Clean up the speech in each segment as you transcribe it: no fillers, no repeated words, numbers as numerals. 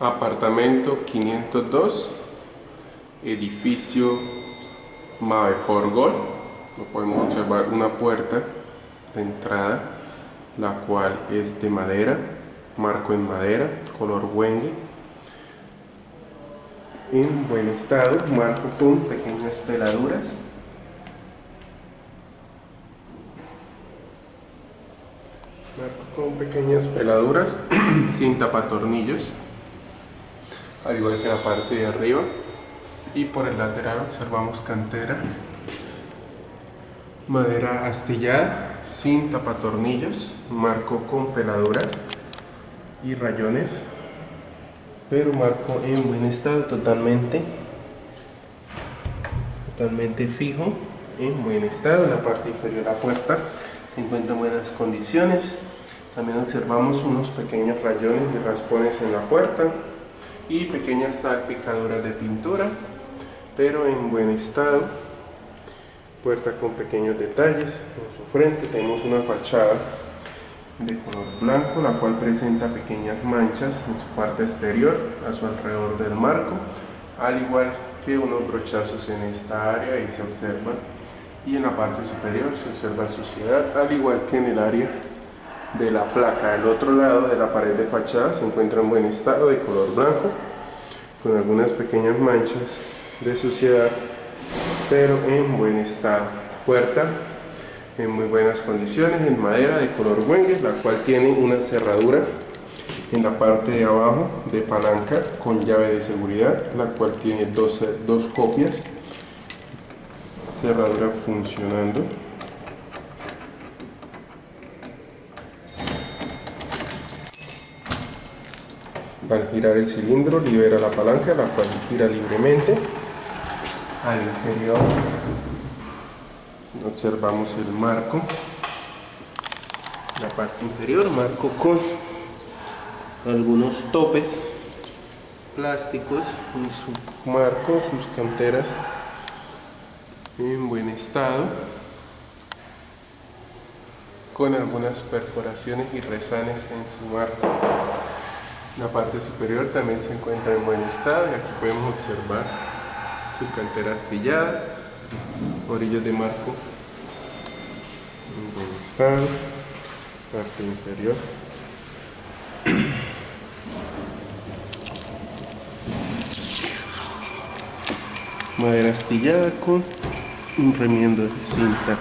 Apartamento 502, edificio Maveforgol. Podemos observar una puerta de entrada, la cual es de madera, marco en madera, color Wenge, en buen estado, marco con pequeñas peladuras. Sin tapatornillos, al igual que la parte de arriba. Y por el lateral observamos cantera, madera astillada, sin tapatornillos, marco con peladuras y rayones, pero marco en buen estado, totalmente fijo, en buen estado. En la parte inferior de la puerta se encuentra en buenas condiciones. También observamos unos pequeños rayones y raspones en la puerta y pequeñas salpicaduras de pintura, pero en buen estado. Puerta con pequeños detalles. En su frente tenemos una fachada de color blanco, la cual presenta pequeñas manchas en su parte exterior, a su alrededor del marco, al igual que unos brochazos en esta área y se observa, y en la parte superior se observa suciedad, al igual que en el área de la placa. Del otro lado de la pared de fachada se encuentra en buen estado, de color blanco, con algunas pequeñas manchas de suciedad, pero en buen estado. Puerta en muy buenas condiciones, en madera de color Wenge, la cual tiene una cerradura en la parte de abajo de palanca con llave de seguridad, la cual tiene dos copias, cerradura funcionando. Al girar el cilindro libera la palanca, la cual gira libremente. Al interior observamos el marco, la parte inferior, marco con algunos topes plásticos en su marco, sus canteras en buen estado, con algunas perforaciones y rezanes en su marco. La parte superior también se encuentra en buen estado y aquí podemos observar su cantera astillada, orillos de marco en buen estado, parte inferior. Madera astillada con un remiendo de cinta.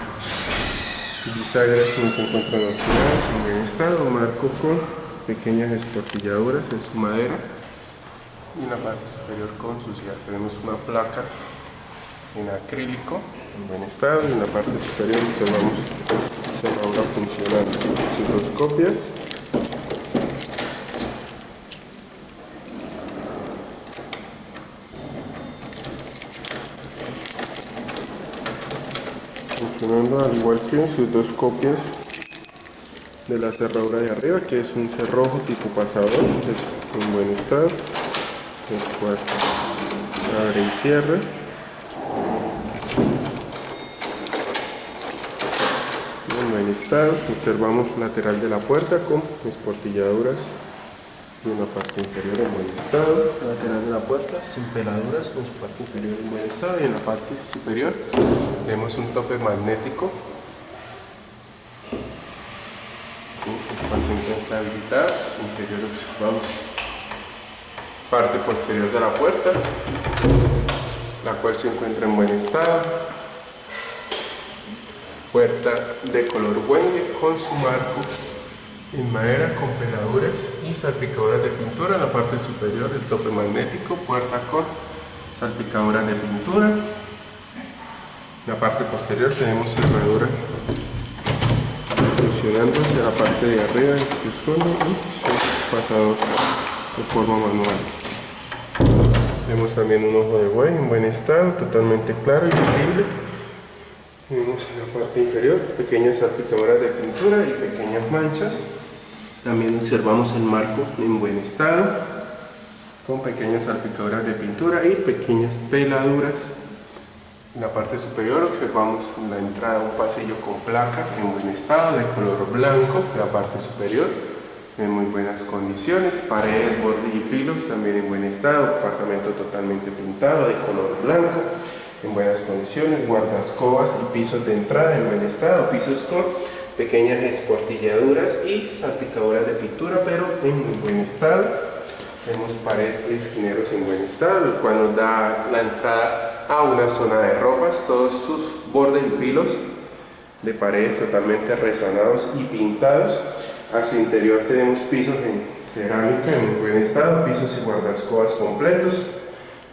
Bisagras que se encuentran oxidadas en buen estado, marco con pequeñas escotilladuras en su madera, y en la parte superior con suciedad. Tenemos una placa en acrílico en buen estado, y en la parte superior observamos cerradura funcionando. Sus dos copias. Funcionando, al igual que sus dos copias de la cerradura de arriba, que es un cerrojo tipo pasador, es en buen estado, el cual abre y cierra. En buen estado. Observamos lateral de la puerta con esportilladuras, y en la parte inferior en buen estado. Lateral de la puerta sin peladuras, con su parte inferior en buen estado, y en la parte superior tenemos un tope magnético, el cual se encuentra habilitado. Su interior observamos parte posterior de la puerta, la cual se encuentra en buen estado. Puerta de color Wenge con su marco en madera con peladuras y salpicaduras de pintura. En la parte superior el tope magnético, puerta con salpicaduras de pintura. En la parte posterior tenemos cerradura funcionando hacia la parte de arriba, este es fondo, y su pasador de forma manual. Tenemos también un ojo de buey en buen estado, totalmente claro y visible. Tenemos en la parte inferior pequeñas salpicaduras de pintura y pequeñas manchas. También observamos el marco en buen estado, con pequeñas salpicaduras de pintura y pequeñas peladuras. En la parte superior observamos en la entrada un pasillo con placa en buen estado de color blanco, la parte superior, en muy buenas condiciones, paredes, bordes y filos también en buen estado, apartamento totalmente pintado de color blanco, en buenas condiciones, guardascobas y pisos de entrada en buen estado, pisos con pequeñas esportilladuras y salpicaduras de pintura, pero en muy buen estado. Tenemos paredes y esquineros en buen estado, el cual nos da la entrada a una zona de ropas, todos sus bordes y filos de paredes totalmente resanados y pintados. A su interior tenemos pisos en cerámica en muy buen estado, pisos y guardascobas completos,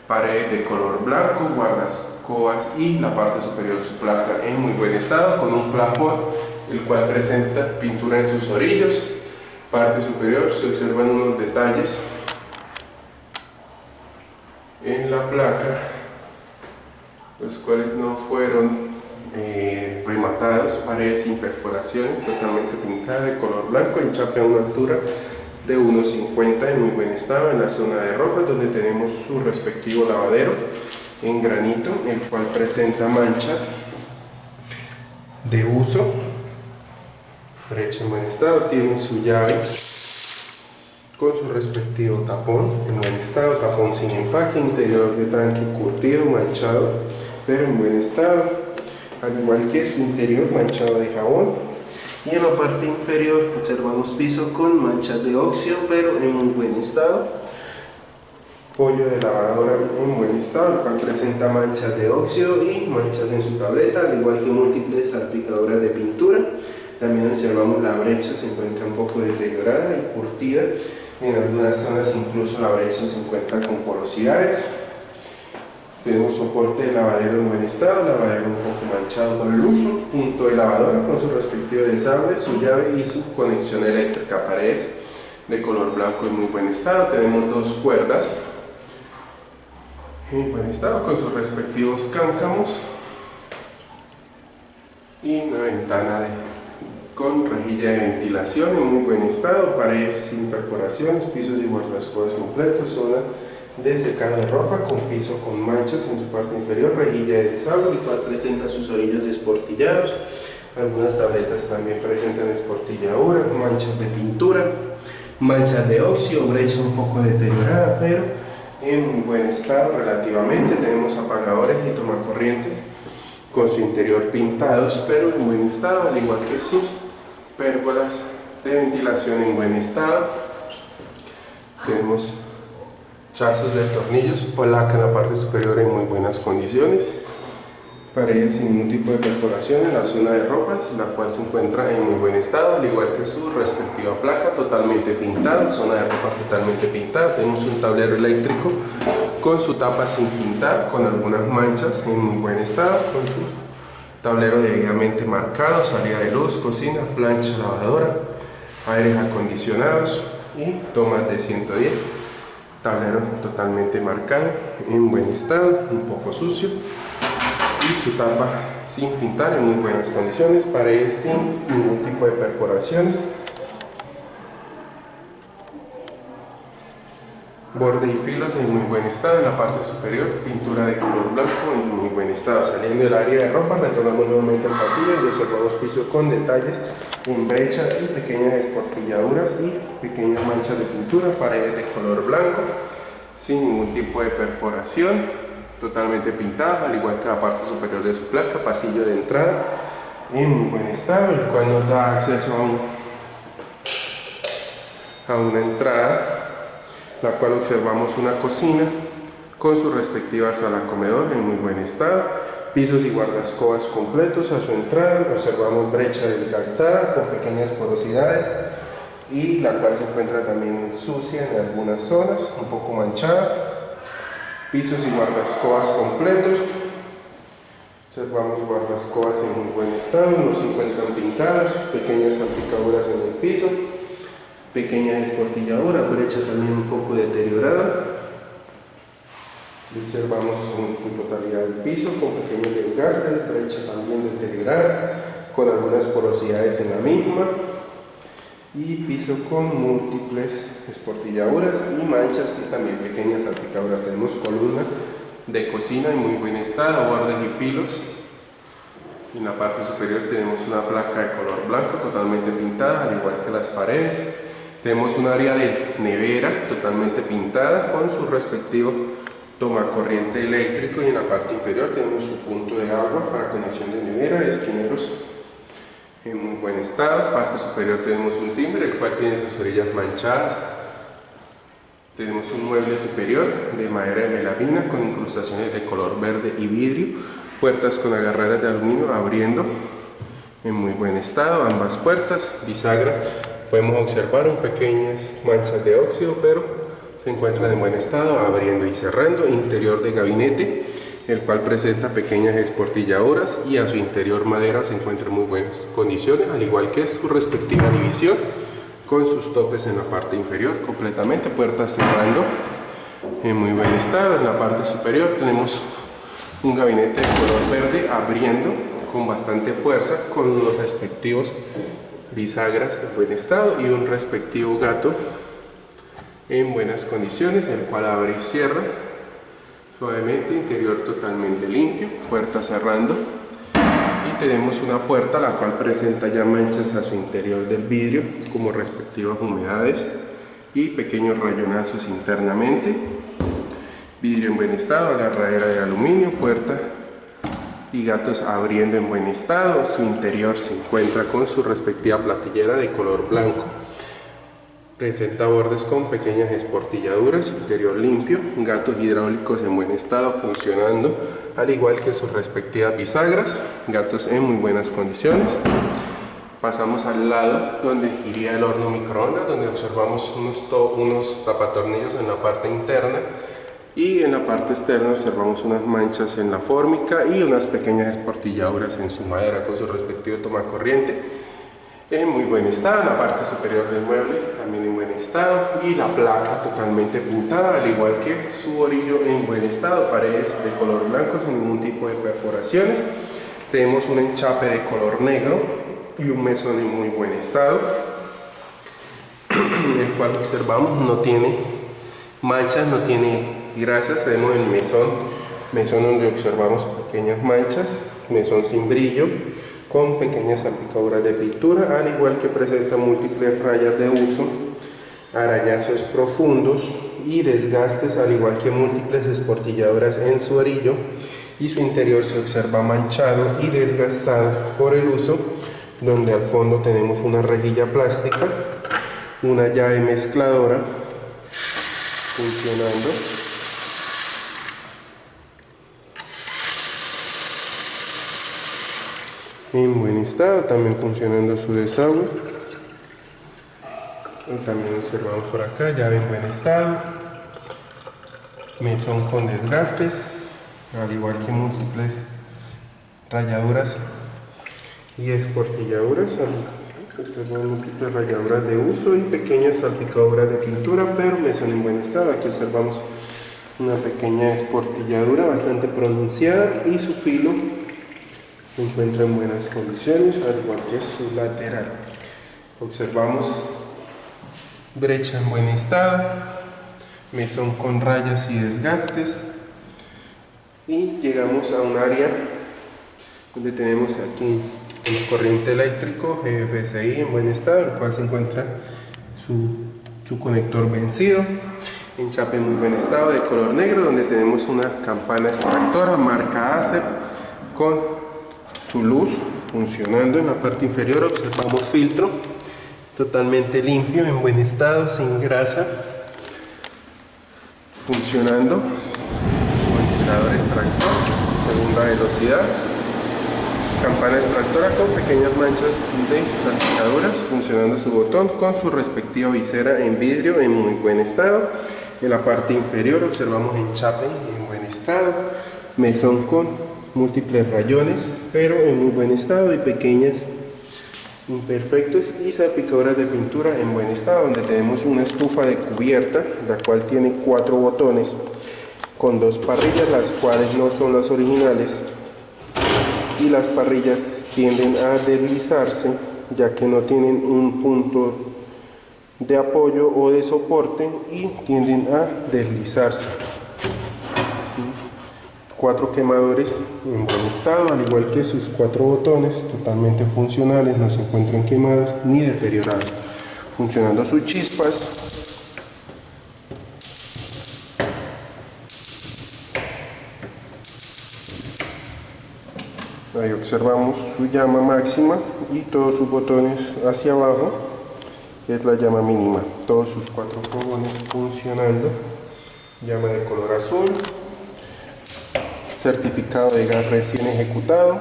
paredes de color blanco, guardascobas y la parte superior de su placa en muy buen estado, con un plafón el cual presenta pintura en sus orillos. Parte superior se observan unos detalles en la placa, los cuales no fueron rematados, paredes sin perforaciones, totalmente pintada de color blanco, enchape a una altura de 1,50 en muy buen estado. En la zona de ropa, donde tenemos su respectivo lavadero en granito, el cual presenta manchas de uso, brecha en buen estado, tiene su llave con su respectivo tapón en buen estado, tapón sin empaque, interior de tanque curtido, manchado, pero en buen estado, al igual que su interior manchado de jabón. Y en la parte inferior observamos piso con manchas de óxido, pero en muy buen estado, pollo de lavadora en buen estado, el cual presenta manchas de óxido y manchas en su tableta, al igual que múltiples salpicaduras de pintura. También observamos la brecha, se encuentra un poco deteriorada y curtida. En algunas zonas incluso la brecha se encuentra con porosidades. Tenemos soporte de lavadero en buen estado, lavadero un poco manchado por el uso, punto de lavadora con su respectivo desagüe, su llave y su conexión eléctrica, paredes de color blanco en muy buen estado. Tenemos dos cuerdas en buen estado con sus respectivos cáncamos y una ventana con rejilla de ventilación en muy buen estado, paredes sin perforaciones, pisos y guardascobas completos, zona de secado de ropa con piso con manchas en su parte inferior, rejilla de desagüe, el cual presenta sus orillos desportillados. Algunas tabletas también presentan esportilladuras, manchas de pintura, manchas de óxido, brecha un poco deteriorada, pero en muy buen estado relativamente. Tenemos apagadores y tomacorrientes con su interior pintados, pero en buen estado, al igual que sus pérgolas de ventilación en buen estado. Tenemos chazos de tornillos, placa en la parte superior en muy buenas condiciones, paredes sin ningún tipo de perforación en la zona de ropas, la cual se encuentra en muy buen estado, al igual que su respectiva placa, totalmente pintada, zona de ropas totalmente pintada. Tenemos un tablero eléctrico con su tapa sin pintar, con algunas manchas en muy buen estado, con su tablero debidamente marcado, salida de luz, cocina, plancha, lavadora, aires acondicionados y tomas de 110. Tablero totalmente marcado, en buen estado, un poco sucio, y su tapa sin pintar, en muy buenas condiciones, paredes sin ningún tipo de perforaciones, borde y filos en muy buen estado. En la parte superior, pintura de color blanco en muy buen estado. Saliendo del área de ropa, retornamos nuevamente al pasillo y observamos pisos con detalles en brecha y pequeñas esportilladuras y pequeñas manchas de pintura, paredes de color blanco sin ningún tipo de perforación, totalmente pintada, al igual que la parte superior de su placa. Pasillo de entrada en muy buen estado, el cual nos da acceso a una entrada, la cual observamos una cocina con su respectiva sala comedor en muy buen estado, pisos y guardascobas completos. A su entrada observamos brecha desgastada con pequeñas porosidades y la cual se encuentra también sucia en algunas zonas, un poco manchada, pisos y guardascobas completos. Observamos guardascobas en muy buen estado, no se encuentran pintadas, pequeñas salpicaduras en el piso, pequeñas esportilladuras, brecha también un poco deteriorada. Observamos su totalidad del piso con pequeños desgastes, brecha también deteriorada, con algunas porosidades en la misma, y piso con múltiples esportilladuras y manchas y también pequeñas salpicaduras. Tenemos columna de cocina en muy buen estado, bordes y filos. En la parte superior tenemos una placa de color blanco totalmente pintada, al igual que las paredes. Tenemos un área de nevera totalmente pintada con su respectivo tomacorriente eléctrico, y en la parte inferior tenemos su punto de agua para conexión de nevera, esquineros en muy buen estado. Parte superior tenemos un timbre, el cual tiene sus orillas manchadas. Tenemos un mueble superior de madera de melamina con incrustaciones de color verde y vidrio, puertas con agarraderas de aluminio abriendo en muy buen estado ambas puertas, bisagra. Podemos observar pequeñas manchas de óxido, pero se encuentran en buen estado, abriendo y cerrando. Interior de gabinete, el cual presenta pequeñas esportilladuras, y a su interior madera se encuentra en muy buenas condiciones, al igual que su respectiva división con sus topes en la parte inferior completamente, puertas cerrando en muy buen estado. En la parte superior tenemos un gabinete de color verde abriendo con bastante fuerza, con los respectivos bisagras en buen estado y un respectivo gato en buenas condiciones, el cual abre y cierra suavemente. Interior totalmente limpio, puerta cerrando, y tenemos una puerta la cual presenta ya manchas a su interior del vidrio como respectivas humedades y pequeños rayonazos internamente. Vidrio en buen estado, agarradera de aluminio, puerta y gatos abriendo en buen estado. Su interior se encuentra con su respectiva platillera de color blanco. Presenta bordes con pequeñas esportilladuras, interior limpio, gatos hidráulicos en buen estado funcionando, al igual que sus respectivas bisagras, gatos en muy buenas condiciones. Pasamos al lado donde iría el horno microondas, donde observamos unos tapatornillos en la parte interna, y en la parte externa observamos unas manchas en la fórmica y unas pequeñas esportilladuras en su madera con su respectivo tomacorriente en muy buen estado. La parte superior del mueble también en buen estado, y la placa totalmente pintada, al igual que su orillo en buen estado. Paredes de color blanco sin ningún tipo de perforaciones. Tenemos un enchape de color negro y un mesón en muy buen estado, el cual observamos no tiene manchas, no tiene grasas. Tenemos el mesón donde observamos pequeñas manchas, mesón sin brillo, con pequeñas salpicaduras de pintura, al igual que presenta múltiples rayas de uso, arañazos profundos y desgastes, al igual que múltiples esportilladuras en su orillo, y su interior se observa manchado y desgastado por el uso, donde al fondo tenemos una rejilla plástica, una llave mezcladora funcionando, en buen estado, también funcionando su desagüe. Y también observamos por acá, llave en buen estado, mesón con desgastes, al igual que múltiples rayaduras y esportilladuras. Observamos múltiples rayaduras de uso y pequeñas salpicaduras de pintura, pero mesón en buen estado. Aquí observamos una pequeña esportilladura bastante pronunciada, y su filo se encuentra en buenas condiciones, al igual que su lateral. Observamos brecha en buen estado, mesón con rayas y desgastes, y llegamos a un área donde tenemos aquí el corriente eléctrico GFCI en buen estado, el cual se encuentra su conector vencido, enchape en muy buen estado de color negro, donde tenemos una campana extractora marca ACEP con su luz funcionando. En la parte inferior observamos filtro totalmente limpio, en buen estado, sin grasa, funcionando. Su ventilador extractor, segunda velocidad, campana extractora con pequeñas manchas de salpicaduras, funcionando su botón con su respectiva visera en vidrio en muy buen estado. En la parte inferior observamos enchape en buen estado, mesón con múltiples rayones pero en muy buen estado, y pequeñas imperfectos y salpicaduras de pintura en buen estado, donde tenemos una estufa de cubierta, la cual tiene 4 botones con 2 parrillas, las cuales no son las originales, y las parrillas tienden a deslizarse ya que no tienen un punto de apoyo o de soporte, y tienden a deslizarse. 4 quemadores en buen estado, al igual que sus 4 botones totalmente funcionales, no se encuentran quemados ni deteriorados. funcionando sus chispas. Ahí observamos su llama máxima y todos sus botones hacia abajo es la llama mínima. Todos sus 4 fogones funcionando. Llama de color azul. Certificado de gas recién ejecutado.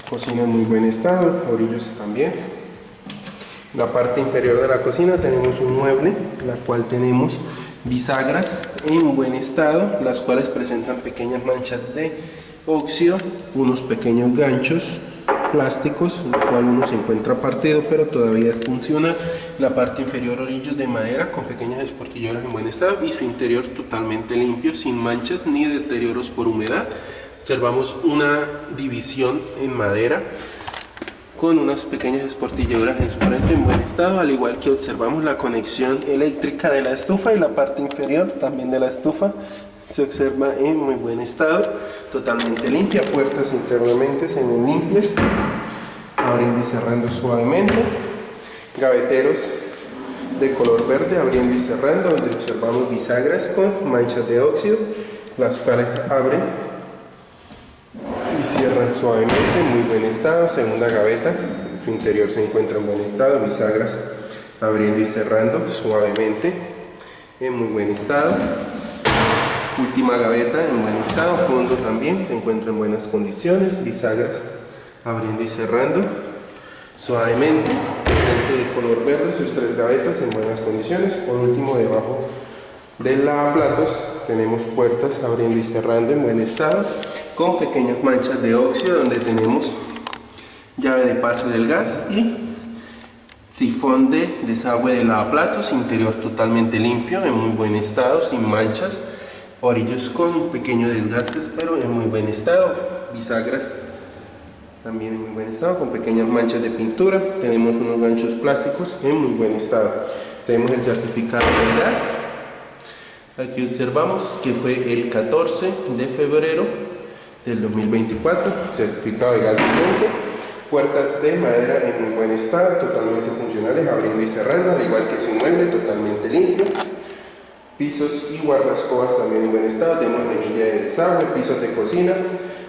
Cocina en muy buen estado. Orillos también. En la parte inferior de la cocina tenemos un mueble, la cual tenemos bisagras en buen estado, las cuales presentan pequeñas manchas de óxido, unos pequeños ganchos plásticos, el cual uno se encuentra partido pero todavía funciona. La parte inferior, orillos de madera con pequeñas esportilladuras en buen estado y su interior totalmente limpio, sin manchas ni deterioros por humedad. Observamos una división en madera con unas pequeñas esportilladuras en su frente en buen estado, al igual que observamos la conexión eléctrica de la estufa y la parte inferior también de la estufa se observa en muy buen estado, totalmente limpia. Puertas internamente semi-limpias, abriendo y cerrando suavemente. Gaveteros de color verde abriendo y cerrando, donde observamos bisagras con manchas de óxido, las cuales abren y cierran suavemente en muy buen estado. Segunda gaveta, su interior se encuentra en buen estado, bisagras abriendo y cerrando suavemente en muy buen estado. Última gaveta en buen estado, fondo también se encuentra en buenas condiciones, bisagras abriendo y cerrando suavemente. Frente de color verde, sus 3 gavetas en buenas condiciones. Por último, debajo del lavaplatos tenemos puertas abriendo y cerrando en buen estado, con pequeñas manchas de óxido, donde tenemos llave de paso del gas y sifón de desagüe de lavaplatos. Interior totalmente limpio, en muy buen estado, sin manchas. Orillos con pequeños desgastes pero en muy buen estado. Bisagras también en muy buen estado, con pequeñas manchas de pintura. Tenemos unos ganchos plásticos en muy buen estado. Tenemos el certificado del gas. Aquí observamos que fue el 14 de febrero del 2024, certificado de gas vigente. Puertas de madera en muy buen estado, totalmente funcionales, abriendo y cerrando, al igual que su mueble, totalmente limpio. Pisos y guardascobas también en buen estado. Tenemos rejilla de desagüe, pisos de cocina,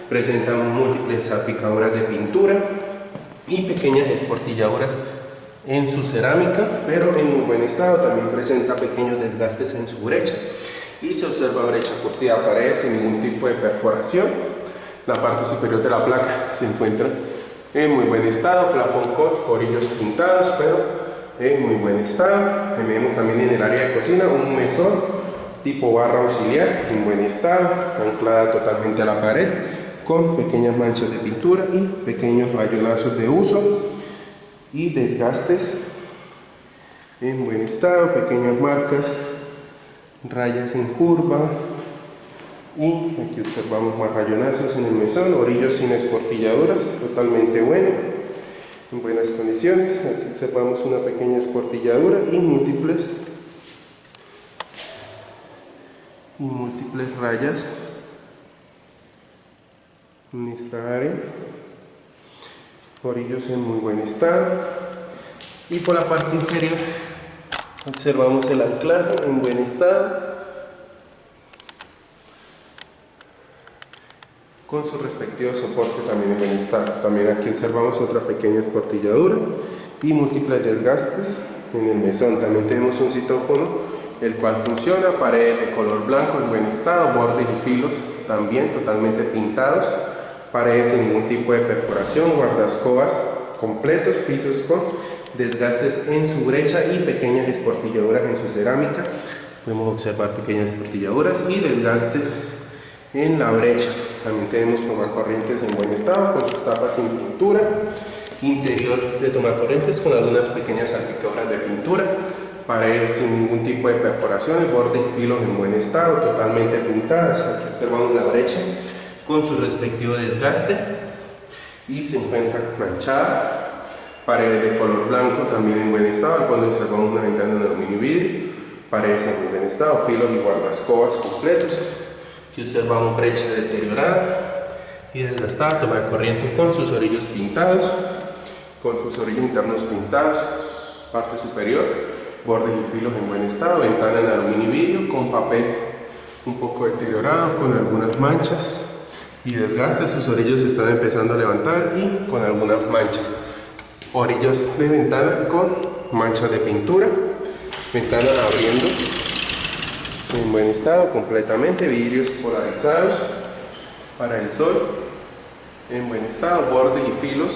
presentan múltiples salpicaduras de pintura y pequeñas esportilladuras en su cerámica, pero en muy buen estado. También presenta pequeños desgastes en su brecha y se observa brecha curtida a paredes sin ningún tipo de perforación. La parte superior de la placa se encuentra en muy buen estado, plafón con orillos pintados, pero en muy buen estado. Tenemos también en el área de cocina un mesón tipo barra auxiliar en buen estado, anclada totalmente a la pared, con pequeñas manchas de pintura y pequeños rayonazos de uso y desgastes en buen estado, pequeñas marcas, rayas en curva, y aquí observamos más rayonazos en el mesón. Orillos sin esportilladuras, totalmente bueno, en buenas condiciones. Aquí observamos una pequeña esportilladura y múltiples rayas en esta área. Orillos en muy buen estado, y por la parte inferior observamos el anclaje en buen estado, con su respectivo soporte también en buen estado. También aquí observamos otra pequeña esportilladura y múltiples desgastes en el mesón. También tenemos un citófono, el cual funciona, paredes de color blanco en buen estado, bordes y filos también totalmente pintados, paredes sin ningún tipo de perforación, guardascobas completos, pisos con desgastes en su brecha y pequeñas esportilladuras en su cerámica. Podemos observar pequeñas esportilladuras y desgastes en la brecha. También tenemos tomacorrientes en buen estado con sus tapas sin pintura, interior de tomacorrientes con algunas pequeñas salpicaduras de pintura, paredes sin ningún tipo de perforaciones, bordes y filos en buen estado, totalmente pintadas. Aquí observamos la brecha con su respectivo desgaste y se encuentra manchada. Paredes de color blanco también en buen estado. Al fondo observamos una ventana de aluminio vidrio, paredes en muy buen estado, filos y guardascobas completos. Aquí observamos brecha deteriorada y desgastada, toma de corriente con sus orillos pintados, con sus orillos internos pintados, Parte superior, bordes y filos en buen estado, ventana en aluminio y vidrio con papel un poco deteriorado, con algunas manchas y desgastes. Sus orillos se están empezando a levantar y con algunas manchas. Orillos de ventana con manchas de pintura, ventana abriendo en buen estado completamente, vidrios polarizados para el sol en buen estado, bordes y filos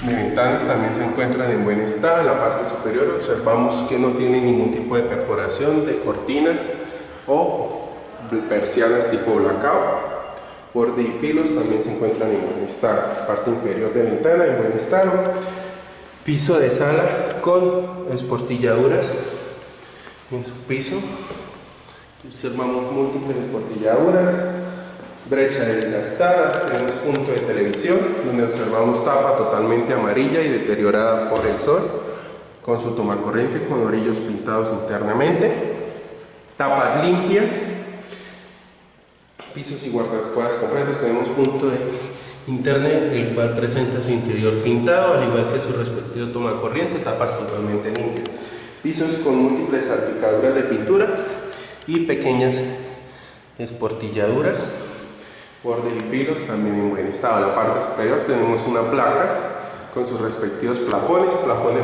de ventanas también se encuentran en buen estado. En la parte superior observamos que no tiene ningún tipo de perforación de cortinas o persianas tipo blackout. Borde y filos también se encuentran en buen estado. Parte inferior de ventana en buen estado. Piso de sala con esportilladuras en su piso. Observamos múltiples esportilladuras. Brecha desgastada, tenemos punto de televisión donde observamos tapa totalmente amarilla y deteriorada por el sol con su tomacorriente con orillos pintados internamente, tapas limpias, pisos y guardaespaldas completos. Tenemos punto de internet el cual presenta su interior pintado al igual que su respectivo tomacorriente, tapas totalmente limpias, pisos con múltiples salpicaduras de pintura y pequeñas esportilladuras, bordes y filos también en buen estado. En la parte superior tenemos una placa con sus respectivos plafones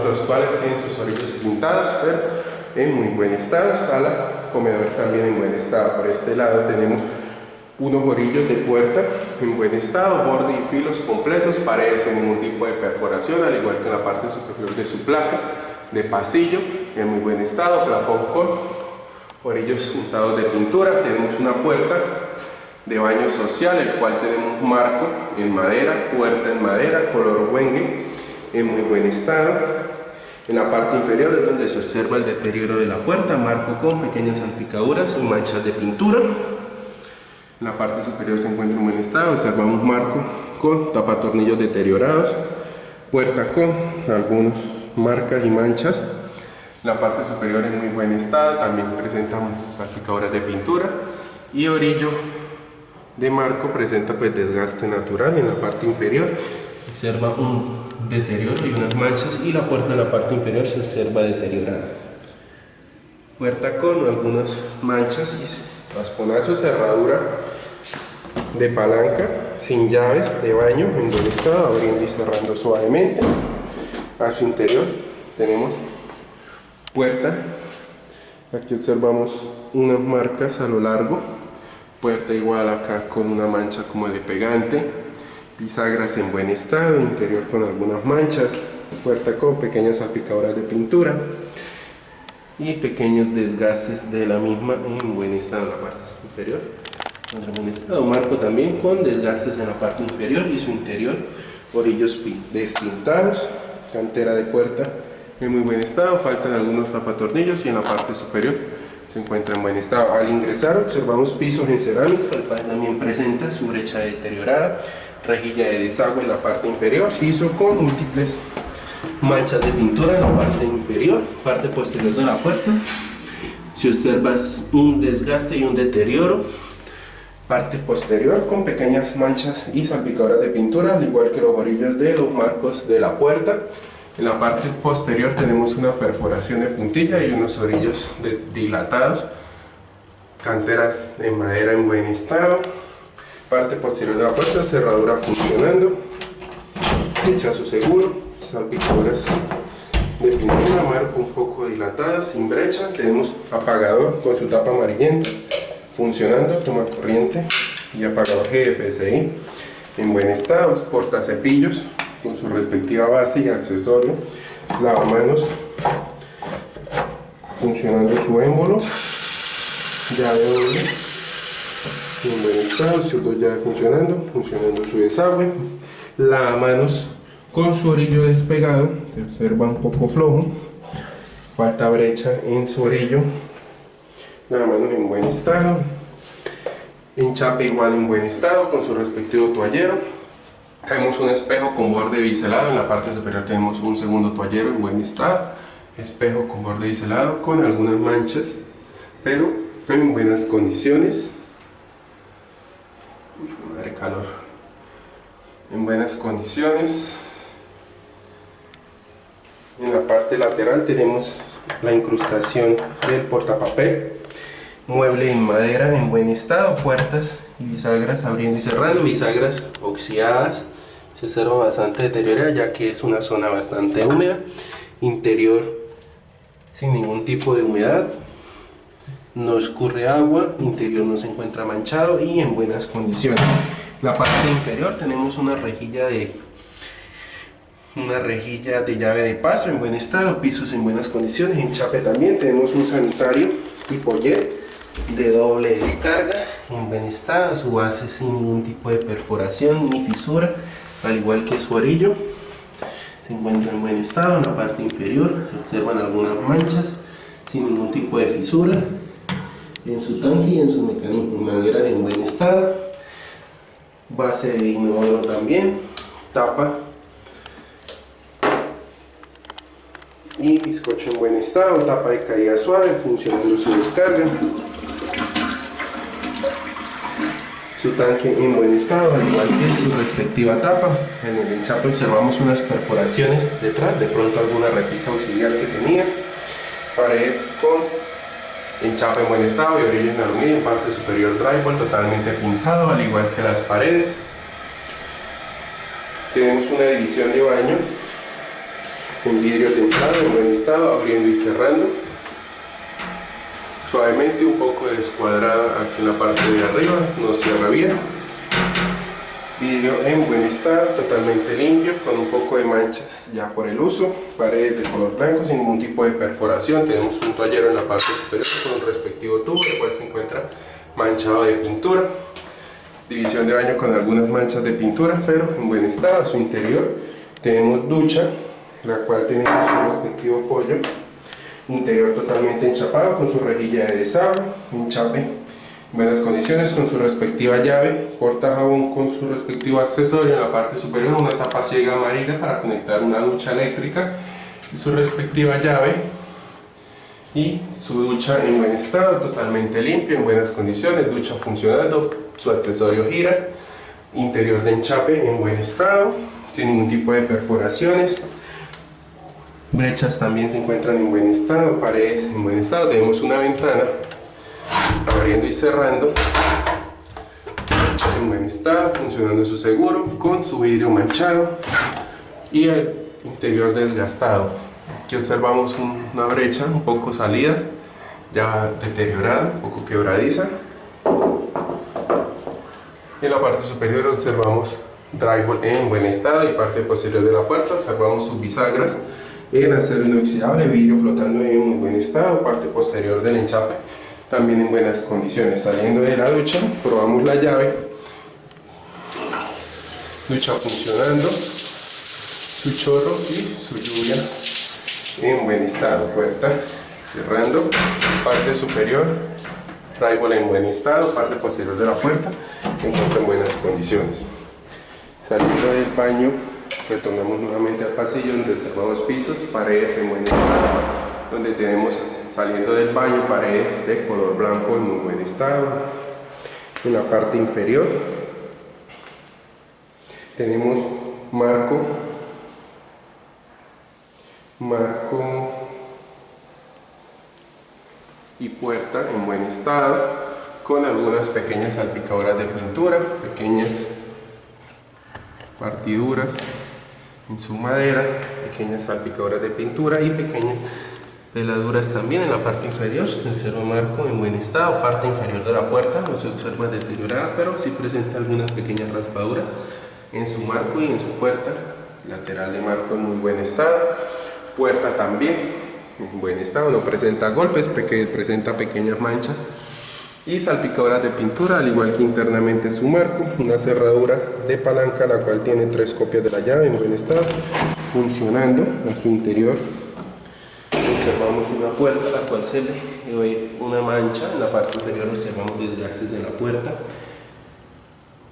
los cuales tienen sus orillos pintados pero en muy buen estado. Sala, comedor también en buen estado. Por este lado tenemos unos orillos de puerta en buen estado, bordes y filos completos, paredes sin ningún tipo de perforación, al igual que en la parte superior de su placa de pasillo en muy buen estado, plafón con orillos untados de pintura. Tenemos una puerta de baño social, el cual tenemos marco en madera, puerta en madera, color Wenge, en muy buen estado. En la parte inferior es donde se observa el deterioro de la puerta, marco con pequeñas salpicaduras y manchas de pintura. En la parte superior se encuentra en buen estado, observamos marco con tapatornillos deteriorados, puerta con algunas marcas y manchas. La parte superior en muy buen estado, también presenta salpicaduras de pintura y orillo de marco presenta pues desgaste natural. En la parte inferior se observa un deterioro y unas manchas y la puerta en la parte inferior se observa deteriorada. Puerta con algunas manchas y rasponazo, cerradura de palanca sin llaves de baño en buen estado, abriendo y cerrando suavemente. A su interior tenemos puerta, aquí observamos unas marcas a lo largo, puerta igual acá con una mancha como de pegante, bisagras en buen estado, interior con algunas manchas, puerta con pequeñas salpicaduras de pintura y pequeños desgastes de la misma en buen estado en la parte inferior. En buen estado, marco también con desgastes en la parte inferior y su interior, orillos despintados, cantera de puerta en muy buen estado, faltan algunos tapatornillos y en la parte superior se encuentra en buen estado. Al ingresar observamos pisos en cerámica, el cual también presenta su brecha deteriorada, rejilla de desagüe en la parte inferior, piso con múltiples manchas de pintura en la parte inferior. Parte posterior de la puerta se observa un desgaste y un deterioro, parte posterior con pequeñas manchas y salpicaduras de pintura, al igual que los orillos de los marcos de la puerta. En la parte posterior tenemos una perforación de puntilla y unos orillos dilatados, canteras de madera en buen estado. Parte posterior de la puerta, cerradura funcionando, rechazo seguro, salpicaduras de pintura, marco un poco dilatada, sin brecha. Tenemos apagador con su tapa amarillenta funcionando, tomacorriente y apagador GFSI en buen estado, portacepillos con su respectiva base y accesorio, lavamanos funcionando su émbolo, llave doble en buen estado, sus dos llaves funcionando su desagüe, lavamanos con su orillo despegado, se observa un poco flojo, falta brecha en su orillo, lavamanos en buen estado, enchape igual en buen estado con su respectivo toallero. Tenemos un espejo con borde biselado, en la parte superior tenemos un segundo toallero en buen estado, espejo con borde biselado con algunas manchas, pero en buenas condiciones. Madre calor. En buenas condiciones. En la parte lateral tenemos la incrustación del portapapel, mueble en madera en buen estado, puertas y bisagras abriendo y cerrando, bisagras oxidadas, se observa bastante deteriorada ya que es una zona bastante húmeda, interior sin ningún tipo de humedad, no escurre agua, interior no se encuentra manchado y en buenas condiciones. La parte inferior tenemos una rejilla de llave de paso en buen estado, pisos en buenas condiciones, enchape también, tenemos un sanitario tipo jet de doble descarga en buen estado, su base sin ningún tipo de perforación ni fisura, al igual que su orillo, se encuentra en buen estado. En la parte inferior se observan algunas manchas sin ningún tipo de fisura en su tanque y en su mecanismo, mangueras en buen estado, base de inodoro también, tapa y bizcocho en buen estado, tapa de caída suave, funcionando su descarga, su tanque en buen estado, al igual que su respectiva tapa. En el enchape observamos unas perforaciones detrás, de pronto alguna repisa auxiliar que tenía, paredes con enchape en buen estado y orillo en aluminio, parte superior drywall totalmente pintado, al igual que las paredes. Tenemos una división de baño en vidrio templado en buen estado, abriendo y cerrando suavemente, un poco descuadrada aquí en la parte de arriba, no cierra bien. Vidrio en buen estado, totalmente limpio, con un poco de manchas ya por el uso, paredes de color blanco sin ningún tipo de perforación. Tenemos un toallero en la parte superior con un respectivo tubo, el cual se encuentra manchado de pintura. División de baño con algunas manchas de pintura, pero en buen estado. A su interior tenemos ducha, la cual tenemos su respectivo pollo, interior totalmente enchapado con su rejilla de desagüe, enchape en buenas condiciones con su respectiva llave, porta jabón con su respectivo accesorio. En la parte superior una tapa ciega amarilla para conectar una ducha eléctrica y su respectiva llave, y su ducha en buen estado, totalmente limpia, en buenas condiciones, ducha funcionando, su accesorio gira, interior de enchape en buen estado, sin ningún tipo de perforaciones. Brechas también se encuentran en buen estado, paredes en buen estado. Tenemos una ventana abriendo y cerrando en buen estado, funcionando su seguro, con su vidrio manchado y el interior desgastado. Aquí observamos una brecha un poco salida, ya deteriorada, un poco quebradiza. En la parte superior observamos drywall en buen estado y parte posterior de la puerta observamos sus bisagras en acero inoxidable, vidrio flotando en muy buen estado, parte posterior del enchape también en buenas condiciones. Saliendo de la ducha, probamos la llave, ducha funcionando, su chorro y su lluvia en buen estado, puerta cerrando, parte superior, drywall en buen estado, parte posterior de la puerta se encuentra en buenas condiciones. Saliendo del baño, retornamos nuevamente al pasillo donde observamos pisos, paredes en buen estado, donde tenemos, saliendo del baño, paredes de color blanco en muy buen estado. En la parte inferior tenemos marco y puerta en buen estado, con algunas pequeñas salpicaduras de pintura, pequeñas partiduras en su madera, pequeñas salpicaduras de pintura y pequeñas peladuras también en la parte inferior. El cerro marco en buen estado, parte inferior de la puerta no se observa deteriorada, pero sí presenta algunas pequeñas raspaduras en su marco y en su puerta. Lateral de marco en muy buen estado, puerta también en buen estado, no presenta golpes, presenta pequeñas manchas y salpicaduras de pintura, al igual que internamente su marco. Una cerradura de palanca, la cual tiene 3 copias de la llave en buen estado, funcionando. A su interior observamos una puerta, la cual se le ve una mancha. En la parte inferior observamos desgastes en la puerta,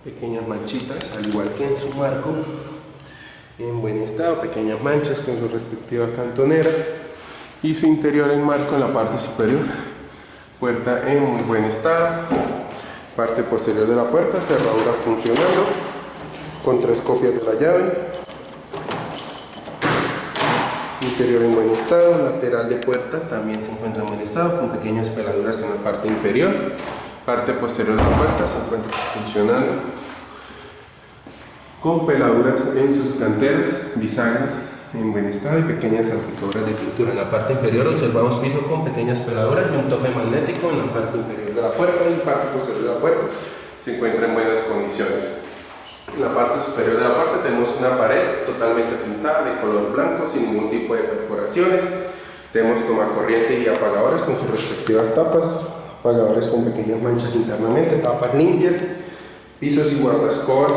pequeñas manchitas, al igual que en su marco en buen estado, pequeñas manchas con su respectiva cantonera, y su interior en marco en la parte superior, puerta en muy buen estado, parte posterior de la puerta, cerradura funcionando con 3 copias de la llave, interior en buen estado, lateral de puerta también se encuentra en buen estado, con pequeñas peladuras en la parte inferior. Parte posterior de la puerta se encuentra funcionando, con peladuras en sus canteras, bisagras en buen estado y pequeñas salpicaduras de pintura. En la parte inferior observamos piso con pequeñas peladuras y un tope magnético en la parte inferior de la puerta, y parte posterior de la puerta se encuentra en buenas condiciones. En la parte superior de la puerta tenemos una pared totalmente pintada de color blanco sin ningún tipo de perforaciones. Tenemos tomacorriente y apagadores con sus respectivas tapas, apagadores con pequeñas manchas internamente, tapas limpias, pisos y guardascobas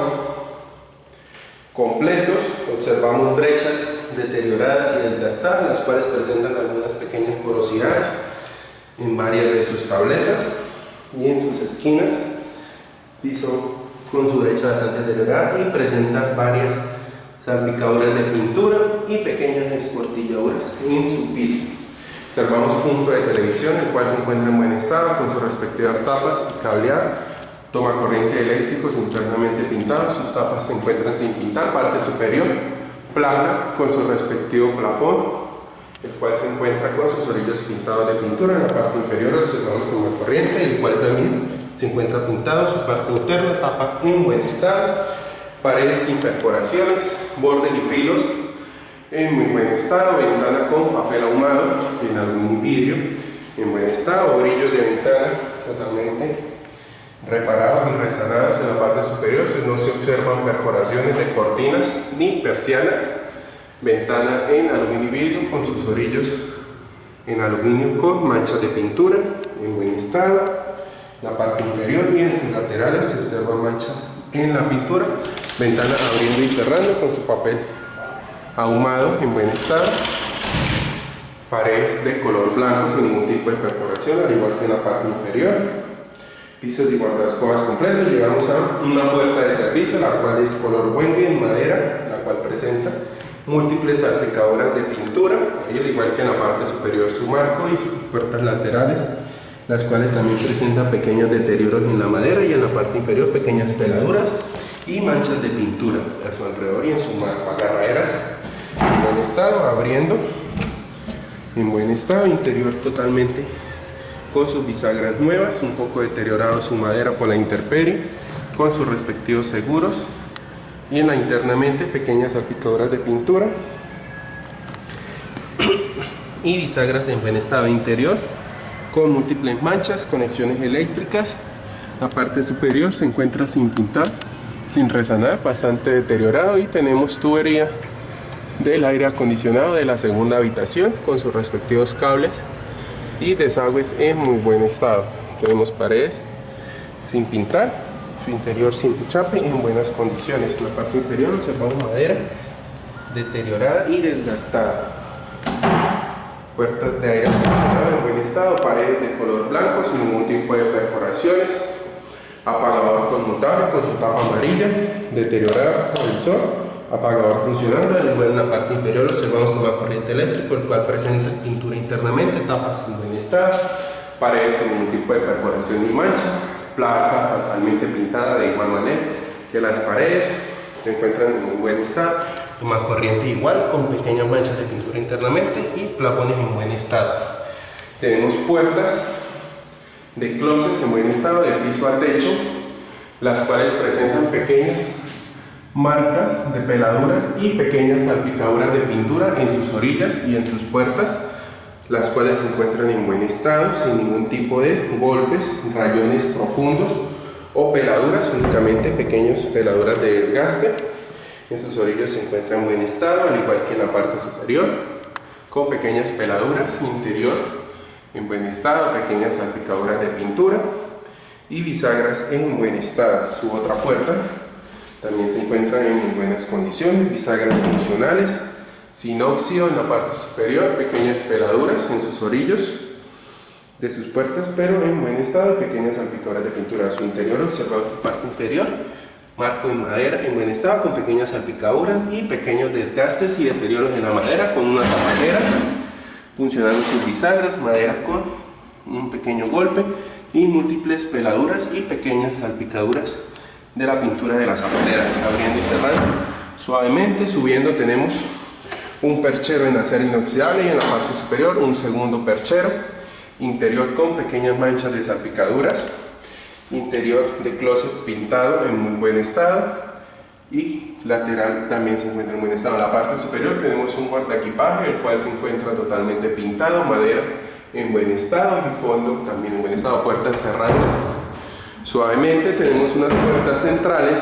completos. Observamos brechas deterioradas y desgastadas, las cuales presentan algunas pequeñas porosidades en varias de sus tabletas y en sus esquinas. Piso con su brecha bastante deteriorada y presenta varias salpicaduras de pintura y pequeñas esportilladuras en su piso. Observamos punto de televisión, el cual se encuentra en buen estado con sus respectivas tapas y cableado. Toma corriente eléctricos internamente pintados, sus tapas se encuentran sin pintar. Parte superior, placa con su respectivo plafón, el cual se encuentra con sus orillos pintados de pintura. En la parte inferior observamos toma corriente, el cual también se encuentra pintado. Su parte interna, tapa en buen estado, paredes sin perforaciones, bordes y filos en muy buen estado, ventana con papel ahumado en aluminio vidrio en buen estado, orillos de ventana totalmente reparados y resanados. En la parte superior no se observan perforaciones de cortinas ni persianas. Ventana en aluminio vidrio con sus orillos en aluminio con manchas de pintura en buen estado. La parte inferior y en sus laterales se observan manchas en la pintura. Ventana abriendo y cerrando con su papel ahumado en buen estado. Paredes de color blanco sin ningún tipo de perforación, al igual que en la parte inferior. Pisos y guardascobas completos. Llegamos a una puerta de servicio, la cual es color buengue en madera, la cual presenta múltiples salpicaduras de pintura, al igual que en la parte superior su marco y sus puertas laterales, las cuales también presentan pequeños deterioros en la madera, y en la parte inferior pequeñas peladuras y manchas de pintura a su alrededor y en su marco. Agarraderas en buen estado, abriendo en buen estado, interior totalmente con sus bisagras nuevas, un poco deteriorado su madera por la intemperie, con sus respectivos seguros, y en la internamente pequeñas salpicaduras de pintura y bisagras en buen estado interior con múltiples manchas, conexiones eléctricas. La parte superior se encuentra sin pintar, sin resanar, bastante deteriorado, y tenemos tubería del aire acondicionado de la segunda habitación con sus respectivos cables y desagües en muy buen estado. Tenemos paredes sin pintar, su interior sin chape en buenas condiciones. En la parte inferior observamos madera deteriorada y desgastada. Puertas de aire acondicionado en buen estado, paredes de color blanco sin ningún tipo de perforaciones, apagador conmutable con su tapa amarilla deteriorada por el sol, apagador funcionando. En la parte inferior observamos toma corriente eléctrico, el cual presenta pintura internamente, tapas en buen estado, paredes sin ningún tipo de perforación ni mancha, placa totalmente pintada de igual manera que las paredes se encuentran en muy buen estado. Toma corriente igual con pequeñas manchas de pintura internamente y plafones en buen estado. Tenemos puertas de closets en buen estado de piso a techo, las cuales presentan pequeñas marcas de peladuras y pequeñas salpicaduras de pintura en sus orillas y en sus puertas, las cuales se encuentran en buen estado sin ningún tipo de golpes, rayones profundos o peladuras, únicamente pequeñas peladuras de desgaste. En sus orillos se encuentra en buen estado, al igual que en la parte superior, con pequeñas peladuras. Interior en buen estado, pequeñas salpicaduras de pintura y bisagras en buen estado. Su otra puerta también se encuentra en muy buenas condiciones, bisagras funcionales, sin óxido en la parte superior, pequeñas peladuras en sus orillos de sus puertas, pero en buen estado, pequeñas salpicaduras de pintura. A su interior observamos la parte inferior, marco en madera en buen estado con pequeñas salpicaduras y pequeños desgastes y deterioros en la madera, con una zapatera funcionando sus bisagras, madera con un pequeño golpe y múltiples peladuras y pequeñas salpicaduras de la pintura de la zapatera. Abriendo y cerrando suavemente, subiendo tenemos un perchero en acero inoxidable y en la parte superior un segundo perchero, interior con pequeñas manchas de salpicaduras, interior de closet pintado en muy buen estado y lateral también se encuentra en buen estado. En la parte superior tenemos un guardaequipaje, el cual se encuentra totalmente pintado, madera en buen estado y fondo también en buen estado, puertas cerrando suavemente. Tenemos unas puertas centrales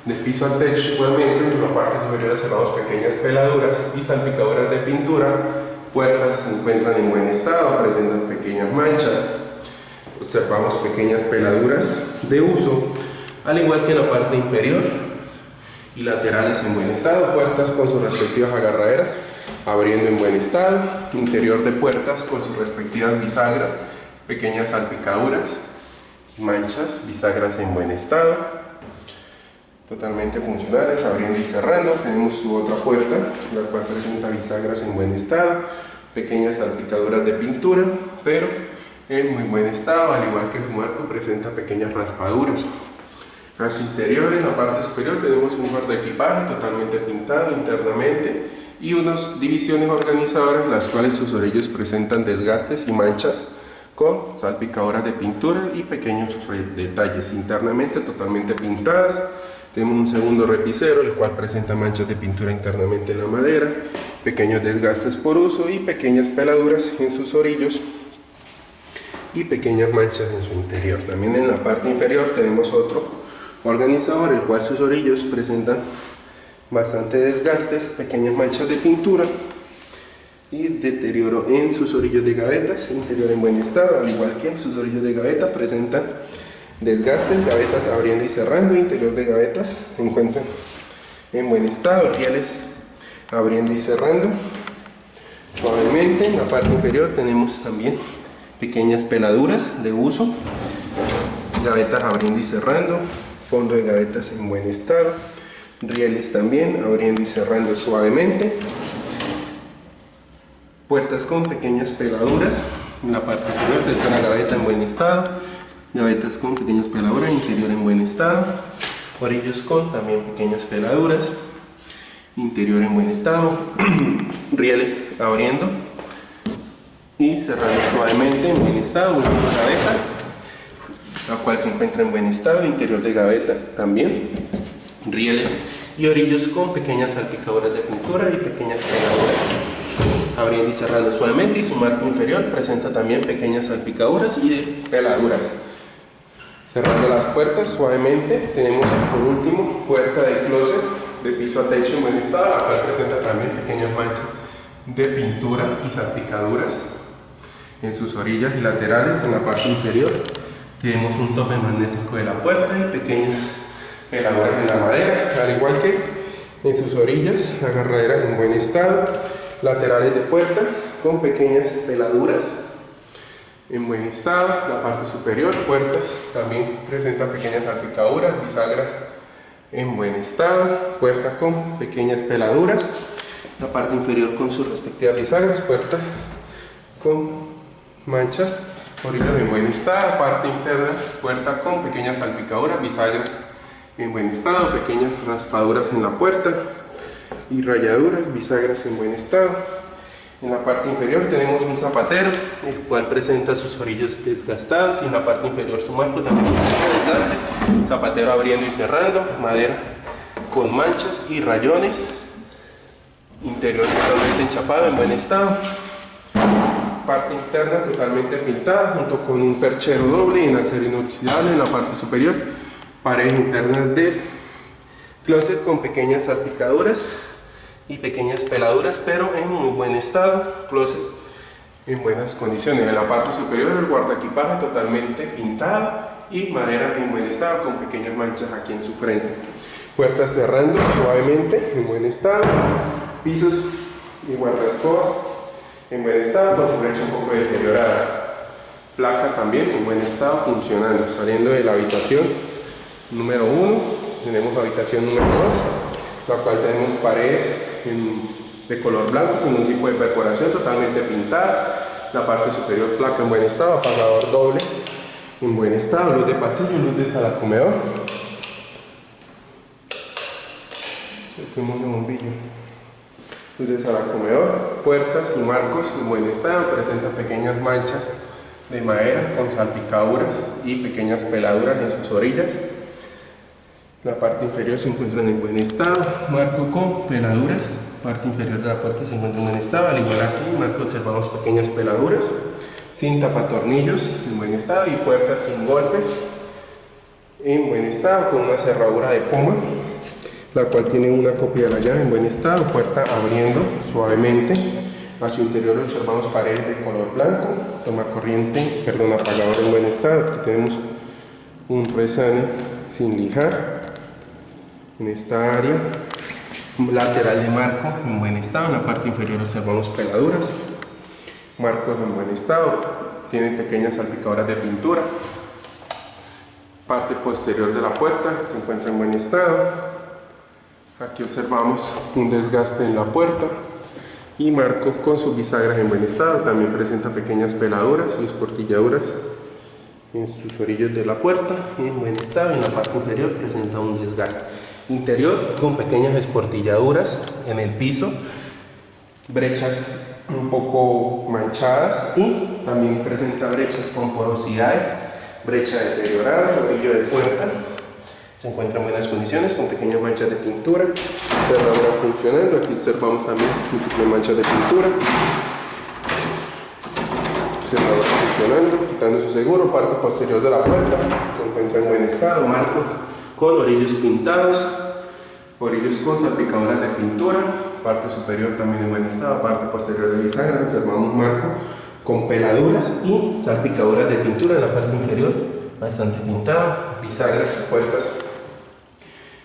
de piso al techo igualmente, en la parte superior cerramos pequeñas peladuras y salpicaduras de pintura. Puertas se encuentran en buen estado, presentan pequeñas manchas, observamos pequeñas peladuras de uso, al igual que en la parte inferior y laterales en buen estado. Puertas con sus respectivas agarraderas abriendo en buen estado, interior de puertas con sus respectivas bisagras, pequeñas salpicaduras, manchas, bisagras en buen estado, totalmente funcionales, abriendo y cerrando. Tenemos su otra puerta, la cual presenta bisagras en buen estado, pequeñas salpicaduras de pintura, pero en muy buen estado, al igual que su marco presenta pequeñas raspaduras. A su interior, en la parte superior, tenemos un guardaequipaje totalmente pintado internamente y unas divisiones organizadoras, las cuales sus orillos presentan desgastes y manchas con salpicaduras de pintura y pequeños detalles. Internamente totalmente pintadas. Tenemos un segundo repisero, el cual presenta manchas de pintura internamente en la madera, pequeños desgastes por uso y pequeñas peladuras en sus orillos y pequeñas manchas en su interior. También en la parte inferior tenemos otro organizador, el cual sus orillos presentan bastante desgastes, pequeñas manchas de pintura y deterioro en sus orillos de gavetas, interior en buen estado, al igual que sus orillos de gaveta presentan desgastes, gavetas abriendo y cerrando, interior de gavetas se encuentran en buen estado, rieles abriendo y cerrando suavemente. En la parte inferior tenemos también pequeñas peladuras de uso, gavetas abriendo y cerrando, fondo de gavetas en buen estado, rieles también abriendo y cerrando suavemente, puertas con pequeñas peladuras. En la parte superior está la gaveta en buen estado, gavetas con pequeñas peladuras, interior en buen estado, orillos con también pequeñas peladuras, interior en buen estado, rieles abriendo y cerrando suavemente en buen estado, una gaveta, la cual se encuentra en buen estado, interior de gaveta también, rieles y orillos con pequeñas salpicaduras de pintura y pequeñas peladuras, abriendo y cerrando suavemente, y su marco inferior presenta también pequeñas salpicaduras y peladuras. Cerrando las puertas suavemente, tenemos por último puerta de closet de piso a techo en buen estado, la cual presenta también pequeñas manchas de pintura y salpicaduras en sus orillas y laterales. En la parte inferior tenemos un tope magnético de la puerta y pequeñas peladuras en la madera, al igual que en sus orillas, agarraderas en buen estado, laterales de puerta con pequeñas peladuras en buen estado. La parte superior, puertas, también presenta pequeñas salpicaduras, bisagras en buen estado, puerta con pequeñas peladuras. La parte inferior con sus respectivas bisagras, puerta con manchas, orillas en buen estado, parte interna, puerta con pequeñas salpicaduras, bisagras en buen estado, pequeñas raspaduras en la puerta y rayaduras, bisagras en buen estado. En la parte inferior tenemos un zapatero, el cual presenta sus orillos desgastados, y en la parte inferior su marco también presenta desgaste, zapatero abriendo y cerrando, madera con manchas y rayones, interior totalmente enchapado en buen estado, parte interna totalmente pintada junto con un perchero doble en acero inoxidable en la parte superior, paredes internas del closet con pequeñas salpicaduras y pequeñas peladuras, pero en muy buen estado, closet en buenas condiciones. En la parte superior el guardaequipaje totalmente pintado y madera en buen estado con pequeñas manchas aquí en su frente. Puertas cerrando suavemente en buen estado, pisos y guardaescobas en buen estado con su brecha un poco deteriorada, placa también en buen estado funcionando. Saliendo de la habitación número 1 tenemos la habitación número 2, la cual tenemos paredes de color blanco con un tipo de perforación totalmente pintada, la parte superior placa en buen estado, apagador doble en buen estado, luz de pasillo, luz de sala comedor. Tenemos un bombillo. luces al comedor, puertas y marcos en buen estado, presenta pequeñas manchas de madera con salpicaduras y pequeñas peladuras en sus orillas. La parte inferior se encuentra en buen estado, marco con peladuras, parte inferior de la puerta se encuentra en buen estado, al igual aquí, marco observamos pequeñas peladuras, sin tapatornillos en buen estado y puertas sin golpes en buen estado con una cerradura de poma, la cual tiene una copia de la llave en buen estado, puerta abriendo suavemente. A su interior observamos paredes de color blanco, apagador en buen estado. Aquí tenemos un resane sin lijar en esta área, lateral de marco en buen estado. En la parte inferior observamos peladuras, marcos en buen estado, tiene pequeñas salpicaduras de pintura. Parte posterior de la puerta se encuentra en buen estado. Aquí observamos un desgaste en la puerta y marco con sus bisagras en buen estado. También presenta pequeñas peladuras y esportilladuras en sus orillos de la puerta en buen estado. En la parte inferior presenta un desgaste interior con pequeñas esportilladuras en el piso, brechas un poco manchadas y también presenta brechas con porosidades, brecha deteriorada, orillo de puerta se encuentra en buenas condiciones con pequeñas manchas de pintura, cerradura funcionando. Aquí observamos también múltiples manchas de pintura, cerradura funcionando, quitando su seguro. Parte posterior de la puerta se encuentra en buen estado, marco con orillos pintados, orillos con salpicaduras de pintura, parte superior también en buen estado, parte posterior de bisagra observamos marco con peladuras y salpicaduras de pintura. En la parte inferior bastante pintada, bisagras y puertas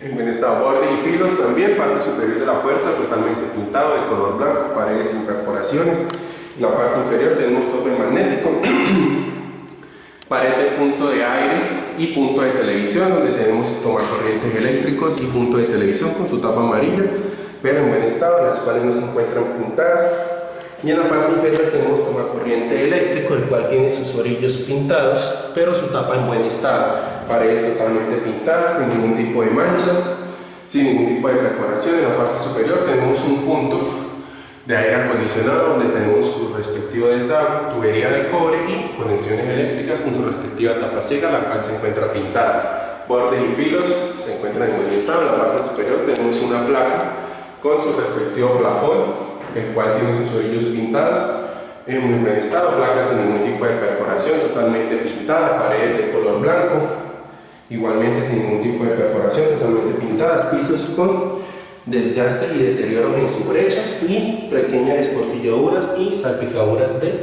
en buen estado, borde y filos también, parte superior de la puerta totalmente pintado de color blanco, paredes sin perforaciones. En la parte inferior tenemos tope magnético, pared de punto de aire y punto de televisión, donde tenemos tomacorrientes eléctricos y punto de televisión con su tapa amarilla, pero en buen estado, las cuales no se encuentran pintadas. Y en la parte inferior tenemos tomacorriente eléctrico, el cual tiene sus orillos pintados, pero su tapa en buen estado. Paredes totalmente pintadas, sin ningún tipo de mancha, sin ningún tipo de perforación. En la parte superior tenemos un punto de aire acondicionado, donde tenemos su respectivo de esta tubería de cobre y conexiones eléctricas con su respectiva tapa seca, la cual se encuentra pintada. Bordes y filos se encuentran en buen estado. En la parte superior tenemos una placa con su respectivo plafón, el cual tiene sus orillos pintados en muy buen estado, placas sin ningún tipo de perforación, totalmente pintadas, paredes de color blanco, igualmente sin ningún tipo de perforación, totalmente pintadas, pisos con desgaste y deterioro en su brecha y pequeñas esportilladuras y salpicaduras de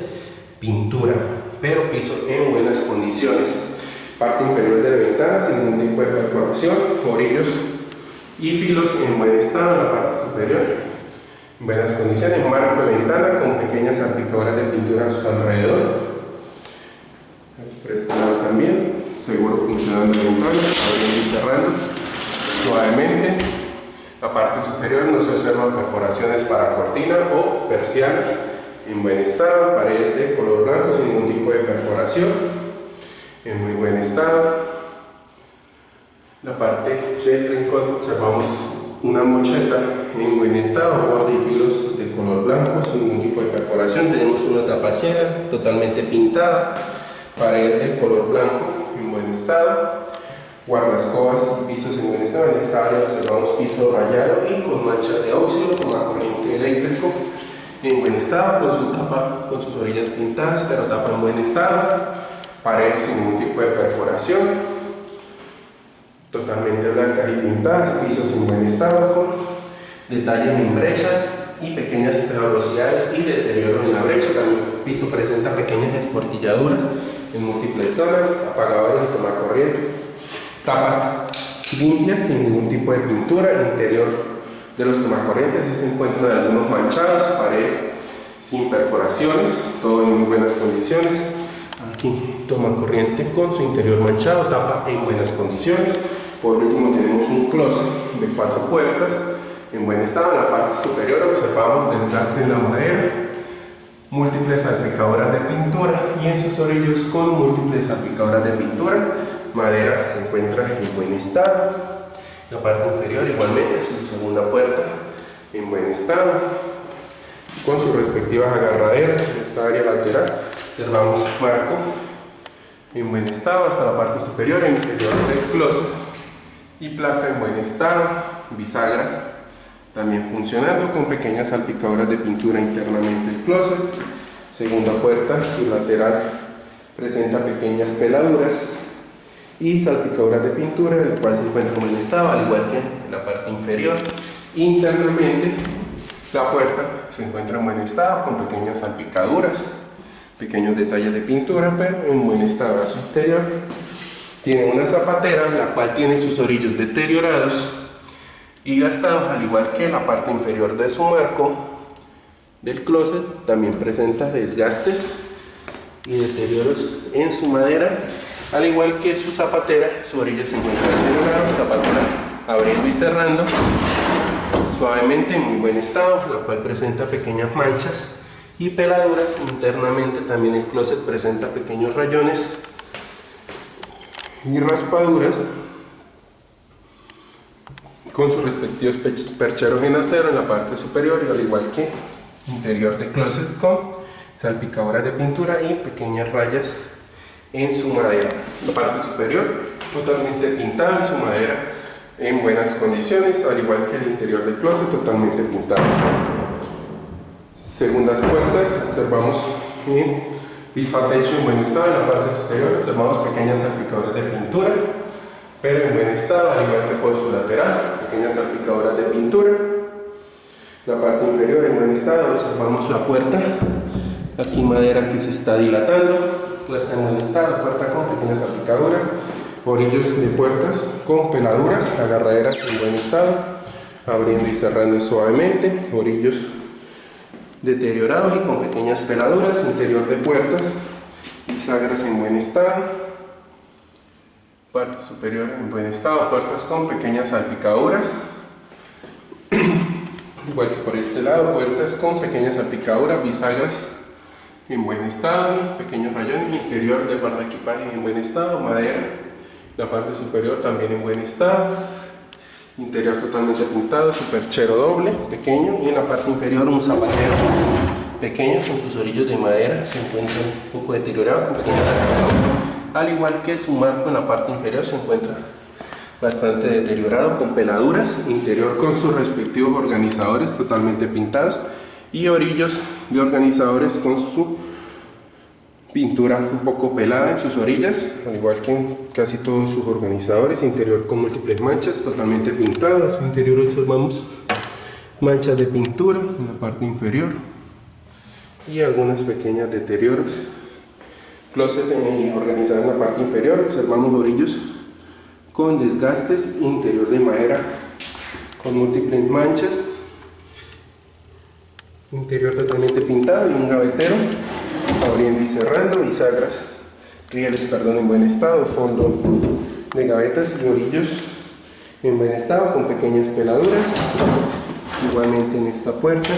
pintura, pero piso en buenas condiciones. Parte inferior de la ventana sin ningún tipo de perforación, orillos y filos en buen estado. En la parte superior en buenas condiciones, marco de ventana con pequeñas salpicaduras de pintura a su alrededor. Por este lado también, seguro funcionando la ventana, abriendo y cerrando suavemente. La parte superior no se observan perforaciones para cortina o persianas, en buen estado, pared de color blanco sin ningún tipo de perforación, en muy buen estado. La parte del rincón observamos una mocheta en buen estado, borde y filos de color blanco sin ningún tipo de perforación. Tenemos una tapa ciega totalmente pintada, pared de color blanco en buen estado, guardascobas y pisos en buen estado. En esta área observamos piso rayado y con manchas de óxido, con corriente eléctrico en buen estado, con su tapa, con sus orillas pintadas, pero tapa en buen estado, paredes sin ningún tipo de perforación, totalmente blancas y pintadas, pisos en buen estado, con detalles en brecha y pequeñas porosidades y deterioro en la brecha. También el piso presenta pequeñas esportilladuras en múltiples zonas, apagadores y tomacorriente, tapas limpias sin ningún tipo de pintura. Interior de los tomacorrientes sí se encuentran algunos manchados, paredes sin perforaciones, todo en muy buenas condiciones. Aquí tomacorriente con su interior manchado, tapa en buenas condiciones. Por último tenemos un closet de 4 puertas en buen estado. En la parte superior observamos desgaste en la madera, múltiples salpicaduras de pintura y en sus orillos con múltiples salpicaduras de pintura. Madera se encuentra en buen estado. La parte inferior igualmente su segunda puerta en buen estado, con sus respectivas agarraderas. En esta área lateral observamos marco en buen estado hasta la parte superior e interior del closet y placa en buen estado, bisagras también funcionando con pequeñas salpicaduras de pintura internamente del closet. Segunda puerta, su lateral presenta pequeñas peladuras y salpicaduras de pintura, el cual se encuentra en buen estado, al igual que en la parte inferior. Internamente la puerta se encuentra en buen estado con pequeñas salpicaduras, pequeños detalles de pintura, pero en buen estado. A su interior tiene una zapatera, la cual tiene sus orillos deteriorados y gastados, al igual que la parte inferior de su marco del closet. También presenta desgastes y deterioros en su madera, al igual que su zapatera. Su orilla se encuentra deteriorada, zapatera abriendo y cerrando suavemente en muy buen estado, la cual presenta pequeñas manchas y peladuras. Internamente también el closet presenta pequeños rayones y raspaduras con sus respectivos percheros en acero en la parte superior, y al igual que interior de closet con salpicaduras de pintura y pequeñas rayas en su madera. La parte superior totalmente pintada y su madera en buenas condiciones, al igual que el interior del closet totalmente pintado. Segundas puertas, observamos un piso a techo en buen estado. En la parte superior observamos pequeñas salpicaduras de pintura, pero en buen estado, al igual que por su lateral, pequeñas salpicaduras de pintura. La parte inferior en buen estado, observamos la puerta, aquí madera que se está dilatando, puerta en buen estado, puerta con pequeñas salpicaduras, orillos de puertas con peladuras, agarraderas en buen estado, abriendo y cerrando suavemente, orillos deteriorados y con pequeñas peladuras, interior de puertas, bisagras en buen estado, parte superior en buen estado, puertas con pequeñas salpicaduras, igual que por este lado, puertas con pequeñas salpicaduras, bisagras en buen estado, pequeños rayones, interior de guardaequipaje en buen estado, madera, la parte superior también en buen estado, interior totalmente pintado, su perchero doble, pequeño, y en la parte inferior un zapatero pequeño con sus orillos de madera, se encuentra un poco deteriorado con pequeñas salpicaduras, al igual que su marco en la parte inferior se encuentra bastante deteriorado con peladuras, interior con sus respectivos organizadores totalmente pintados y orillos de organizadores con su pintura un poco pelada en sus orillas, al igual que en casi todos sus organizadores. Interior con múltiples manchas totalmente pintadas. En su interior observamos manchas de pintura en la parte inferior y algunos pequeños deterioros. Closet organizado en la parte inferior, observamos orillos con desgastes, interior de madera con múltiples manchas, interior totalmente pintado y un gavetero abriendo y cerrando, bisagras, rieles en buen estado, fondo de gavetas y orillos en buen estado con pequeñas peladuras. Igualmente en esta puerta,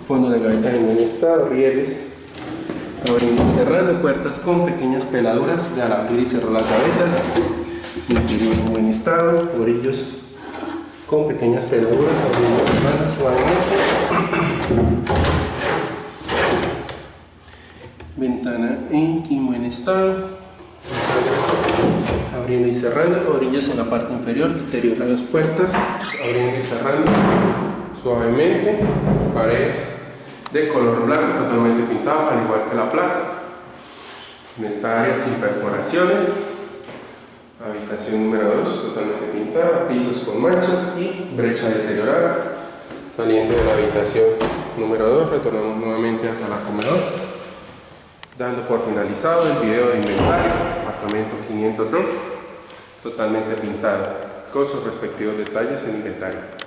fondo de gavetas en buen estado, rieles abriendo y cerrando, puertas con pequeñas peladuras de al abrir y cerrar las gavetas, interior en buen estado, orillos con pequeñas peladuras abriendo y cerrando suavemente, ventana en buen estado, abriendo y cerrando, orillos en la parte inferior, deterioradas puertas, abriendo y cerrando suavemente, paredes de color blanco totalmente pintadas, al igual que la placa. En esta área sin perforaciones, habitación número 2 totalmente pintada, pisos con manchas y brecha deteriorada. Saliendo de la habitación número 2, retornamos nuevamente hacia el comedor, dando por finalizado el video de inventario. Apartamento 502 totalmente pintado con sus respectivos detalles en inventario.